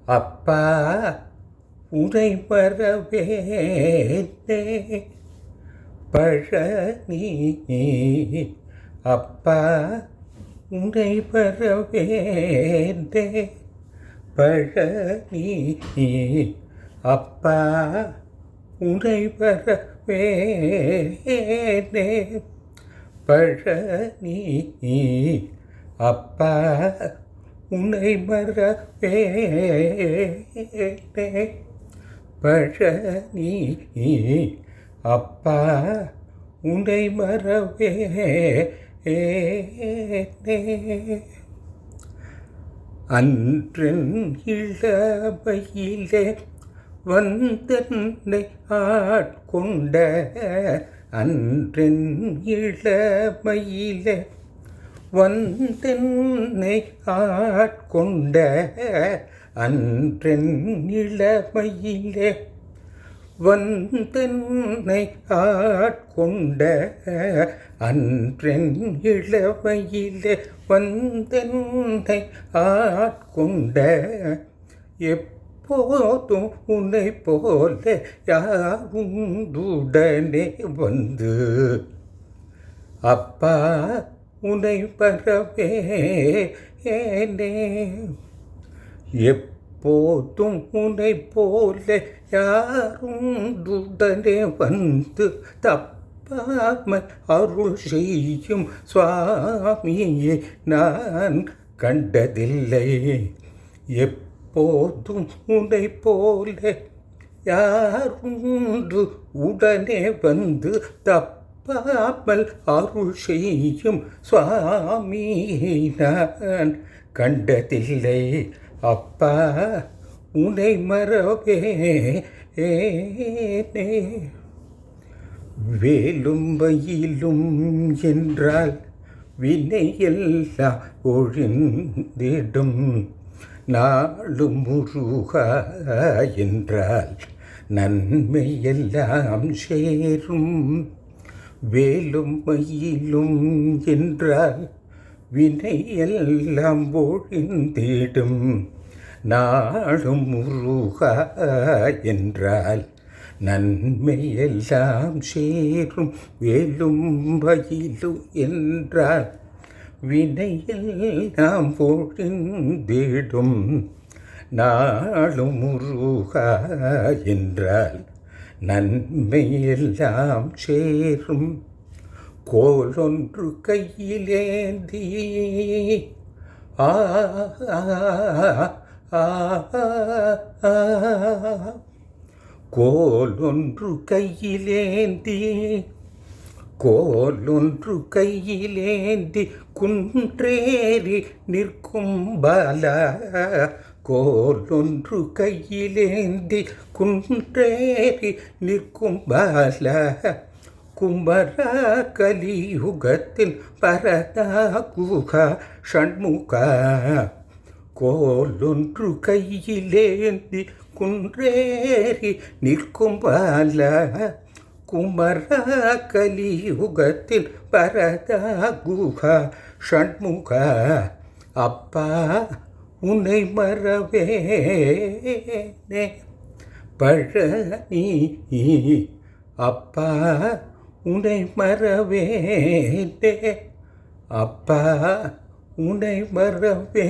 அப்பா உனை வரவேற்றே பழனி. அப்பா உனை வரவேற்றே பழனி. அப்பா உனை வரவேற்றே பழனி. அப்பா உனை வரவேற்றே பழனி. அப்பா உனை வரவேற்றே. அன்றென் இளமையிலே வந்தென்னை ஆட்கொண்ட, அன்றென் இளமையிலே வந்தென்னை ஆட்கொண்ட, அன்றென் இளமையிலே வந்தென்னை ஆட்கொண்ட, அன்றென் இளமையிலே வந்தென்னை ஆட்கொண்ட, எப்போதும் உன்னை போல யாருண்டுடனே வந்து அப்பா உன்னை வரவேற்றே. எப்போதும் உன்னை போல யாருண்டுடனே வந்து தப்பாமல் அருள் செய்யும் சுவாமியை நான் கண்டதில்லை. எப்போதும் உன்னை போல யாருண்டு உடனே வந்து தப்பாமல் அருள் செய்யும் சுவாமியை நான் கண்டதில்லை. அப்பா உன்னை மறவேனே. வேலும் வயிலும் என்றால் வினையெல்லாம் ஒழிந்திடும், நாளும் முருகா என்றால் நன்மையெல்லாம் சேரும். வேலும் மயிலும் என்றால் வினையெல்லாம் ஒழிந்திடும், நாளும் முருகா என்றால் நன்மையெல்லாம் சேரும். வேலும் மயிலும் என்றால் வினையெல்லாம் ஒழிந்திடும், நாளும் முருகா என்றால் நன்மையெல்லாம் சேரும். கோலொன்று கையிலேந்தி ஆ கோலொன்று கையிலேந்தி, கோலொன்று கையிலேந்தி குன்றேறி நிற்கும் பாலா, கோலொன்று கையிலேந்தி குன்றேறி நிற்கும் பாலா, கும்பரா கலியுகத்தின் பரதா குகா ஷண்முகா. கோலொன்று கையிலேந்தி குன்றேறி நிற்கும் பாலா, குமரா கலியுகத்தின் பரதா குகா ஷண்முகா. அப்பா உன்னை மறவேனே பழனி. அப்பா உன்னை மறவேனே. அப்பா உன்னை மறவேனே.